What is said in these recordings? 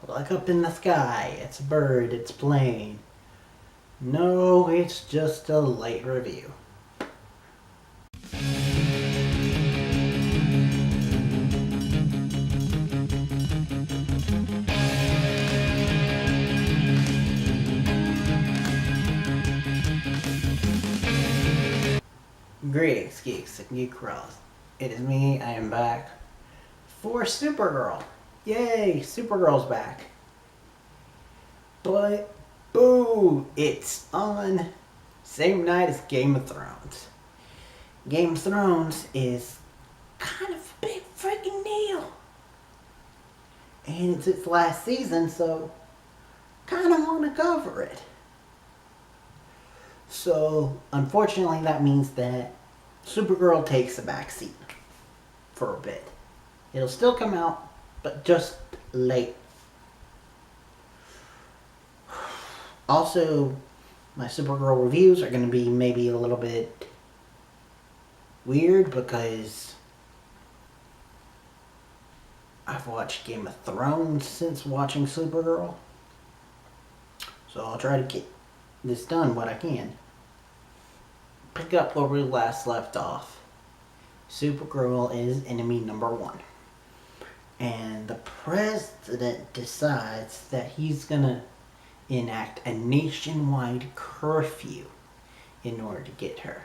Look up in the sky. It's a bird. It's plane. No, it's just a light review. Greetings, geeks and geek girls. It is me. I am back for Supergirl. Yay, Supergirl's back. But, boo, it's on same night as Game of Thrones. Game of Thrones is kind of a big freaking deal. And it's its last season, so kind of want to cover it. So, unfortunately, that means that Supergirl takes a backseat for a bit. It'll still come out, but just late. Also, my Supergirl reviews are going to be maybe a little bit weird because I've watched Game of Thrones since watching Supergirl. So I'll try to get this done what I can. Pick up where we last left off. Supergirl is enemy number 1. And the president decides that he's gonna enact a nationwide curfew in order to get her.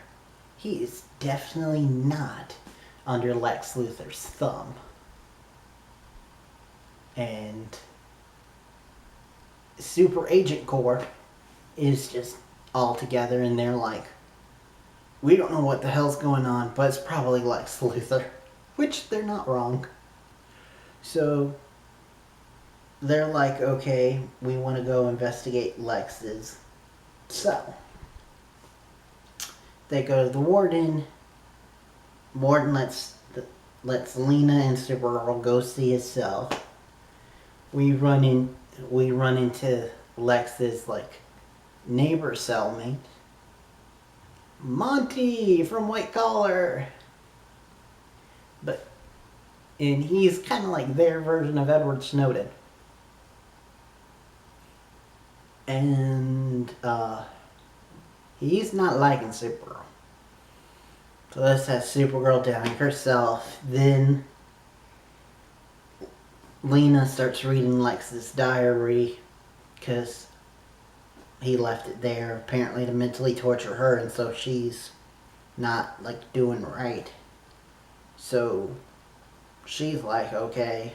He is definitely not under Lex Luthor's thumb. And SuperAgentCorp is just all together and they're like, we don't know what the hell's going on, but it's probably Lex Luthor. Which they're not wrong. So they're like, okay, we want to go investigate Lex's cell. They go to the warden. Warden lets Lena and Supergirl go see his cell. We run into Lex's neighbor cellmate, Monty from White Collar. And he's kind of like their version of Edward Snowden. And he's not liking Supergirl. So this has Supergirl down herself. Then Lena starts reading Lex's diary because he left it there apparently to mentally torture her, and so she's not doing right. So she's like, okay,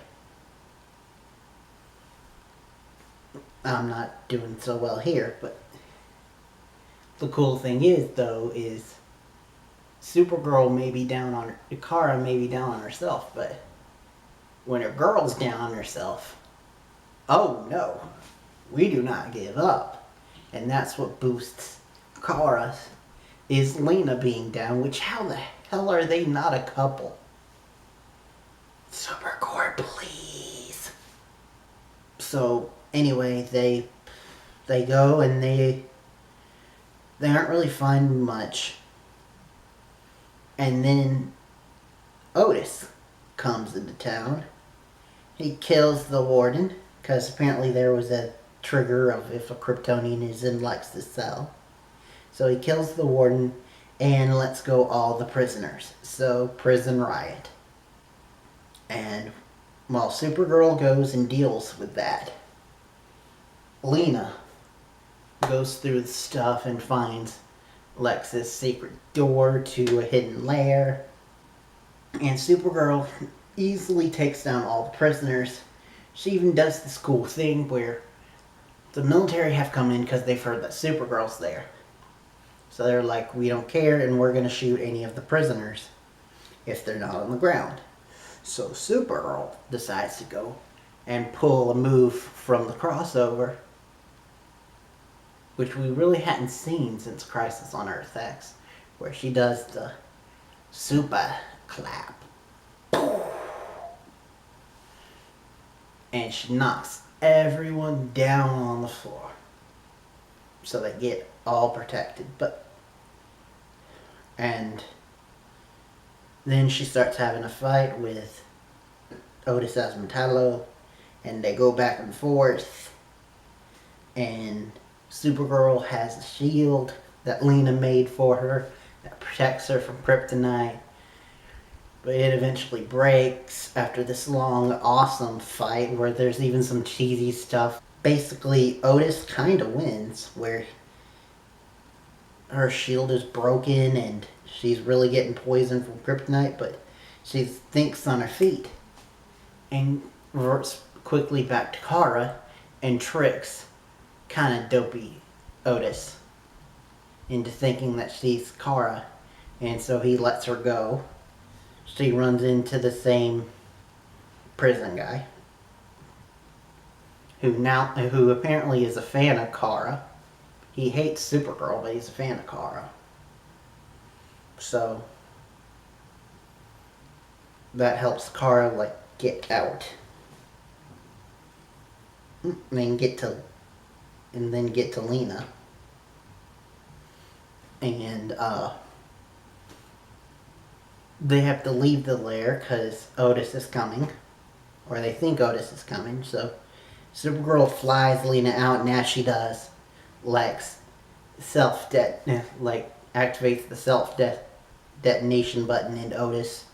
I'm not doing so well here. But the cool thing is, though, is Supergirl may be down on her, Kara may be down on herself, but when a girl's down on herself, oh no, we do not give up. And that's what boosts Kara, is Lena being down, which how the hell are they not a couple? SuperCorp, please. So anyway, they go and they aren't really finding much. And then Otis comes into town. He kills the warden because apparently there was a trigger of if a Kryptonian is in Lex's cell. So he kills the warden and lets go all the prisoners. So prison riot. And while Supergirl goes and deals with that, Lena goes through the stuff and finds Lex's secret door to a hidden lair. And Supergirl easily takes down all the prisoners. She even does this cool thing where the military have come in because they've heard that Supergirl's there. So they're like, we don't care and we're going to shoot any of the prisoners if they're not on the ground. So Supergirl decides to go and pull a move from the crossover, which we really hadn't seen since Crisis on Earth X, where she does the super clap. And she knocks everyone down on the floor. So they get all protected. And then she starts having a fight with Otis as Metallo. and they go back and forth. And Supergirl has a shield that Lena made for her that protects her from kryptonite. But it eventually breaks after this long, awesome fight where there's even some cheesy stuff. Basically, Otis kind of wins, where her shield is broken and she's really getting poisoned from kryptonite, but she thinks on her feet and reverts quickly back to Kara and tricks kind of dopey Otis into thinking that she's Kara, and so he lets her go. She runs into the same prison guy who apparently is a fan of Kara. He hates Supergirl, but he's a fan of Kara. So that helps Kara like get out. And then get to Lena. And they have to leave the lair because Otis is coming. Or they think Otis is coming. So Supergirl flies Lena out, and as she does, activates the self-detonation button in Otis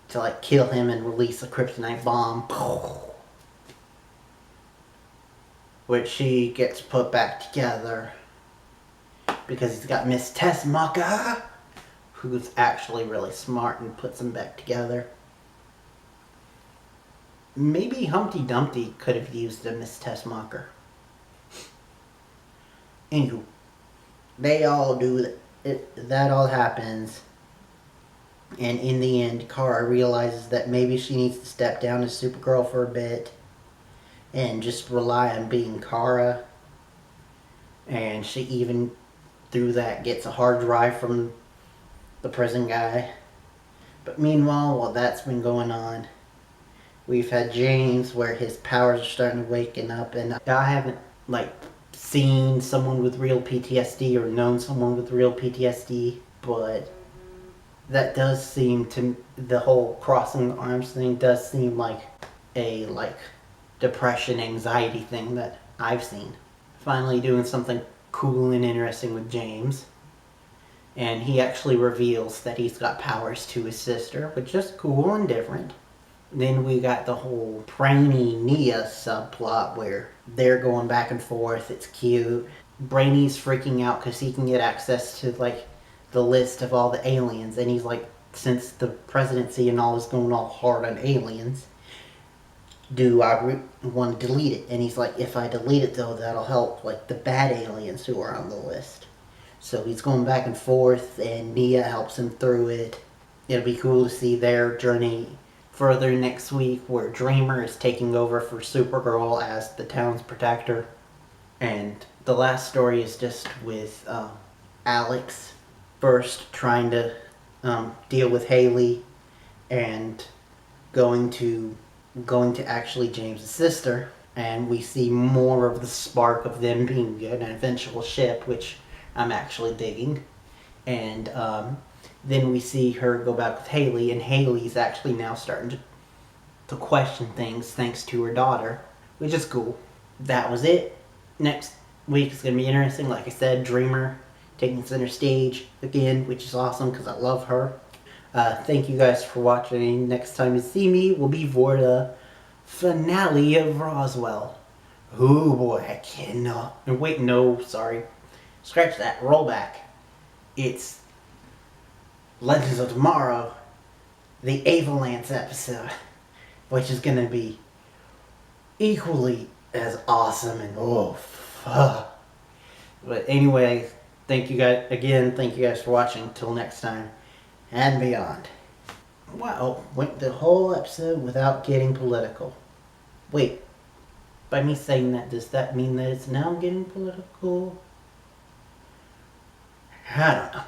to kill him and release a kryptonite bomb. Which she gets put back together because he's got Miss Tessmacher, who's actually really smart and puts them back together. Maybe Humpty Dumpty could have used a Miss Tessmacher. Anywho, they all do it. That all happens. And in the end, Kara realizes that maybe she needs to step down as Supergirl for a bit and just rely on being Kara. And she even, through that, gets a hard drive from the prison guy. But meanwhile, while that's been going on, we've had James where his powers are starting to waken up. And I haven't, seen someone with real PTSD or known someone with real PTSD, but that does seem to, the whole crossing the arms thing does seem like a depression, anxiety thing that I've seen. Finally doing something cool and interesting with James, and he actually reveals that he's got powers to his sister, which is cool and different. Then we got the whole Brainy Nia subplot where they're going back and forth. It's cute. Brainy's freaking out because he can get access to the list of all the aliens, and he's since the presidency and all is going all hard on aliens, do I want to delete it? And he's like, if I delete it though, that'll help the bad aliens who are on the list. So he's going back and forth, and Nia helps him through it. It'll be cool to see their journey further next week, where Dreamer is taking over for Supergirl as the town's protector. And the last story is just with Alex first trying to deal with Haley and going to actually James' sister, and we see more of the spark of them being an eventual ship, which I'm actually digging. And then we see her go back with Haley, and Haley's actually now starting to question things thanks to her daughter, which is cool. That was it. Next week is going to be interesting. Like I said, Dreamer taking center stage again, which is awesome because I love her. Thank you guys for watching. Next time you see me will be for the finale of Roswell. Oh boy, I cannot. Wait, no, sorry. Scratch that. Roll back. It's Legends of Tomorrow, the Avalanche episode, which is going to be equally as awesome and fuck. But anyway, thank you guys for watching. Till next time and beyond. Wow, went the whole episode without getting political. Wait, by me saying that, does that mean that it's now getting political? I don't know.